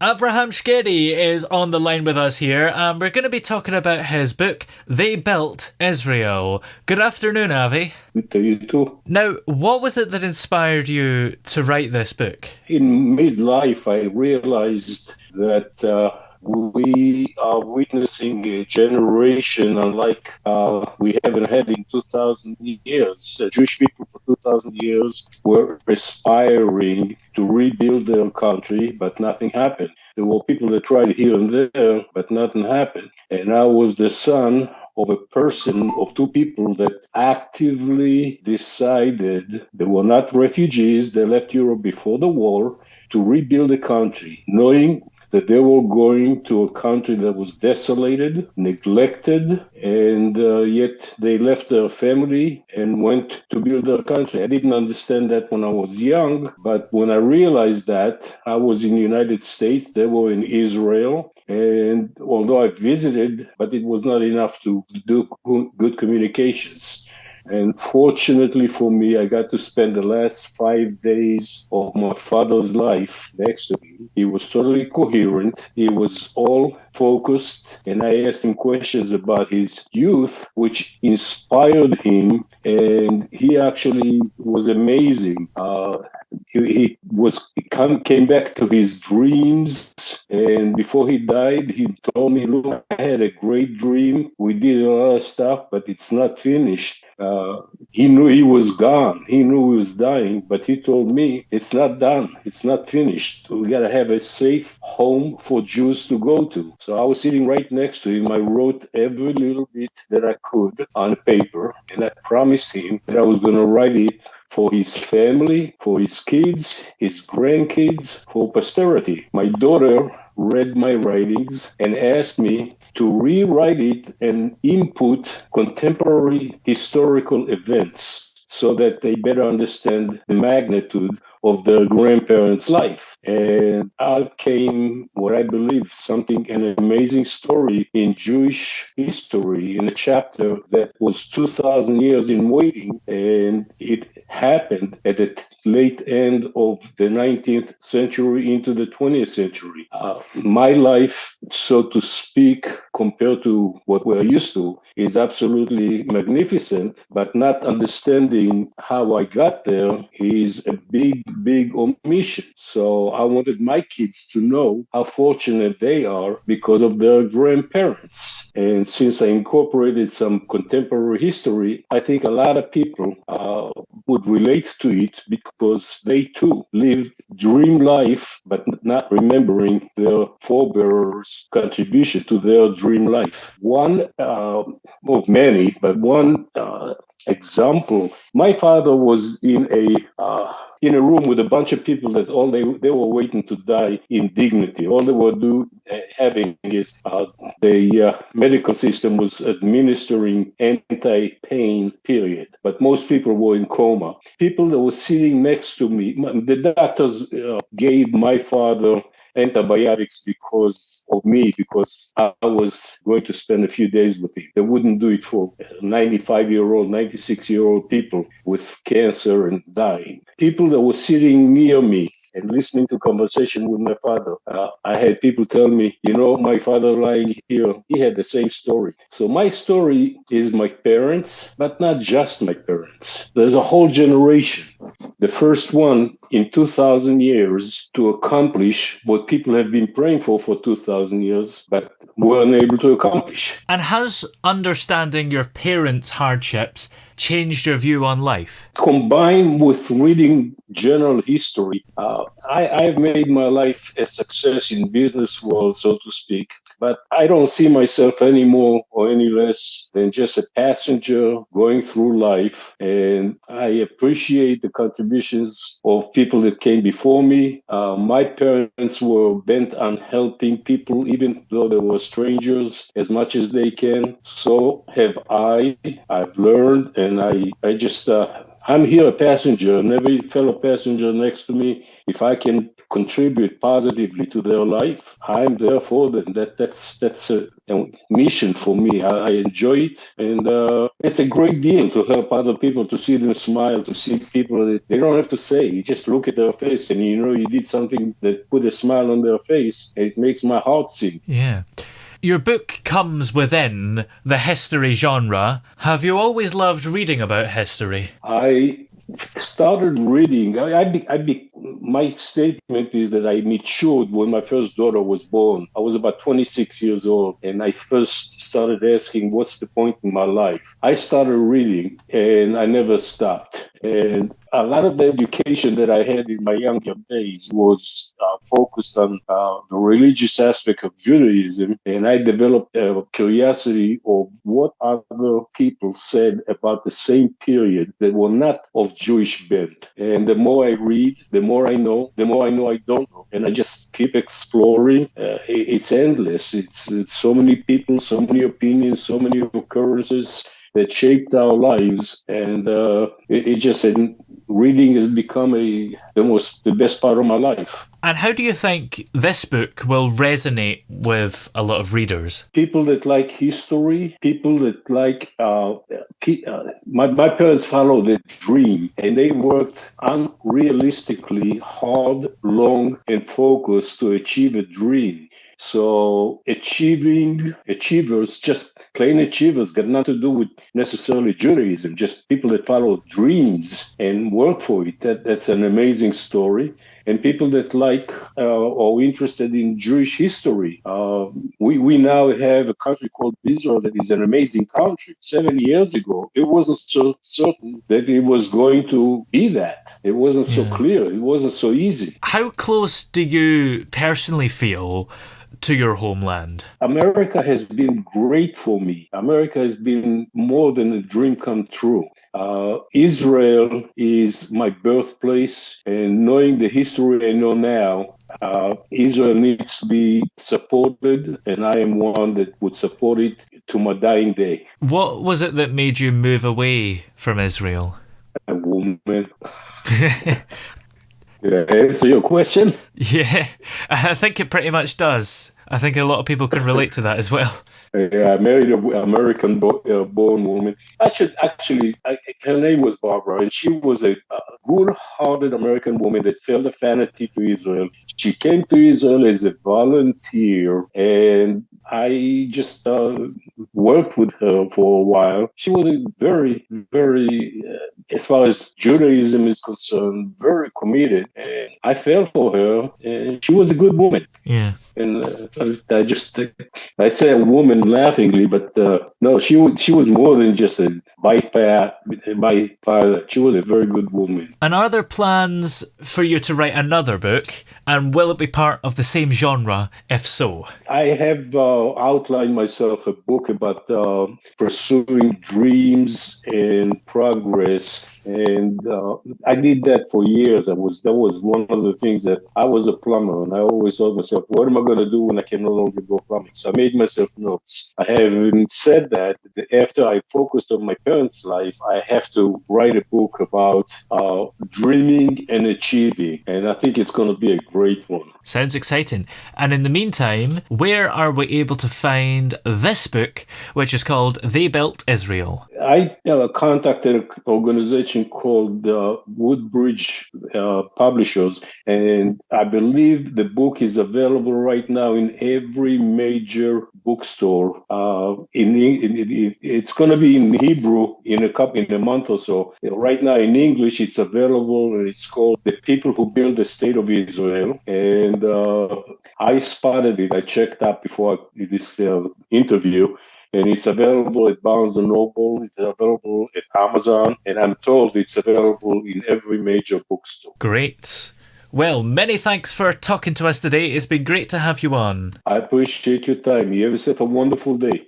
Avraham Shkedi is on the line with us here, and we're going to be talking about his book, They Built Israel. Good afternoon, Avi. Good to you too. Now, what was it that inspired you to write this book? In midlife, I realized that we are witnessing a generation unlike we haven't had in 2,000 years. Jewish people for 2,000 years were aspiring to rebuild their country, but nothing happened. There were people that tried here and there, but nothing happened. And I was the son of a person, of two people that actively decided they were not refugees. They left Europe before the war to rebuild the country, knowing that they were going to a country that was desolated, neglected, and yet they left their family and went to build their country. I didn't understand that when I was young, but when I realized that, I was in the United States, they were in Israel, and although I visited, but it was not enough to do good communications. And fortunately for me, I got to spend the last 5 days of my father's life next to him. He was totally coherent. He was all focused. And I asked him questions about his youth, which inspired him. And he actually was amazing. Came back to his dreams, and before he died, he told me, "Look, I had a great dream. We did a lot of stuff, but it's not finished." He knew he was gone. He knew he was dying, but he told me, "It's not done. It's not finished. We got to have a safe home for Jews to go to." So I was sitting right next to him. I wrote every little bit that I could on paper, and I promised him that I was going to write it for his family, for his kids, his grandkids, for posterity. My daughter read my writings and asked me to rewrite it and input contemporary historical events so that they better understand the magnitude of their grandparents' life. And out came what I believe something, an amazing story in Jewish history, in a chapter that was 2,000 years in waiting, and it happened at the late end of the 19th century into the 20th century. My life, so to speak, compared to what we're used to, is absolutely magnificent, but not understanding how I got there is a big omission. So I wanted my kids to know how fortunate they are because of their grandparents. And since I incorporated some contemporary history, I think a lot of people would relate to it because they too lived dream life, but not remembering their forebears' contribution to their dream life. One of many, but one example. My father was in a room with a bunch of people that all they were waiting to die in dignity. All they were having is the medical system was administering anti-pain period, but most people were in coma. People that were sitting next to me, the doctors gave my father antibiotics because of me, because I was going to spend a few days with him. They wouldn't do it for 95-year-old, 96-year-old people with cancer and dying. People that were sitting near me and listening to conversation with my father. I had people tell me, my father lying here, he had the same story. So my story is my parents, but not just my parents. There's a whole generation. The first one in 2,000 years to accomplish what people have been praying for 2,000 years, but were unable to accomplish. And has understanding your parents' hardships changed your view on life? Combined with reading general history, I've made my life a success in business world, so to speak. But I don't see myself any more or any less than just a passenger going through life. And I appreciate the contributions of people that came before me. My parents were bent on helping people, even though they were strangers, as much as they can. So have I. I've learned, and I just I'm here a passenger, and every fellow passenger next to me, if I can contribute positively to their life, I'm there for them. That's a mission for me. I enjoy it, and it's a great deal to help other people, to see them smile, to see people that they don't have to say. You just look at their face, and you know you did something that put a smile on their face. And it makes my heart sing. Yeah. Your book comes within the history genre. Have you always loved reading about history? I started reading. My statement is that I matured when my first daughter was born. I was about 26 years old, and I first started asking, what's the point in my life? I started reading, and I never stopped. And a lot of the education that I had in my younger days was focused on the religious aspect of Judaism, and I developed a curiosity of what other people said about the same period that were not of Jewish bent. And the more I read, the more I know, I don't know. And I just keep exploring. It's endless. It's so many people, so many opinions, so many occurrences that shaped our lives. And it just reading has become the best part of my life. And how do you think this book will resonate with a lot of readers? People that like history, people that like my parents followed a dream, and they worked unrealistically hard, long, and focused to achieve a dream. So achievers, just plain achievers, got nothing to do with necessarily Judaism, just people that follow dreams and work for it. That's an amazing story. And people that like or interested in Jewish history. We now have a country called Israel that is an amazing country. 7 years ago, it wasn't so certain that it was going to be that. It wasn't so clear. It wasn't so easy. How close do you personally feel to your homeland? America has been great for me. America has been more than a dream come true. Israel is my birthplace, and knowing the history I know now, Israel needs to be supported, and I am one that would support it to my dying day. What was it that made you move away from Israel? A woman. Did I answer your question? Yeah, I think it pretty much does. I think a lot of people can relate to that as well. Yeah, I married an American-born woman. Her name was Barbara, and she was a good-hearted American woman that felt a affinity to Israel. She came to Israel as a volunteer, and I just worked with her for a while. She was a very, very, as far as Judaism is concerned, very committed. And I fell for her, and she was a good woman. Yeah. And I say a woman laughingly, but no, she was more than just a bypass. She was a very good woman. And are there plans for you to write another book? And will it be part of the same genre, if so? I have outlined myself a book about pursuing dreams and progress. And I did that for years. That was one of the things that I was a plumber, and I always thought to myself, what am I going to do when I can no longer go plumbing? So I made myself notes. I haven't said that after I focused on my parents' life, I have to write a book about dreaming and achieving, and I think it's going to be a great one. Sounds exciting. And in the meantime, where are we able to find this book, which is called They Built Israel? I contacted an organization called Woodbridge Publishers, and I believe the book is available right now in every major bookstore. It's going to be in Hebrew in a month or so. Right now in English, it's available, and it's called The People Who Build the State of Israel. And I spotted it. I checked up before this interview. And it's available at Barnes & Noble, it's available at Amazon, and I'm told it's available in every major bookstore. Great. Well, many thanks for talking to us today. It's been great to have you on. I appreciate your time. You have yourself a wonderful day.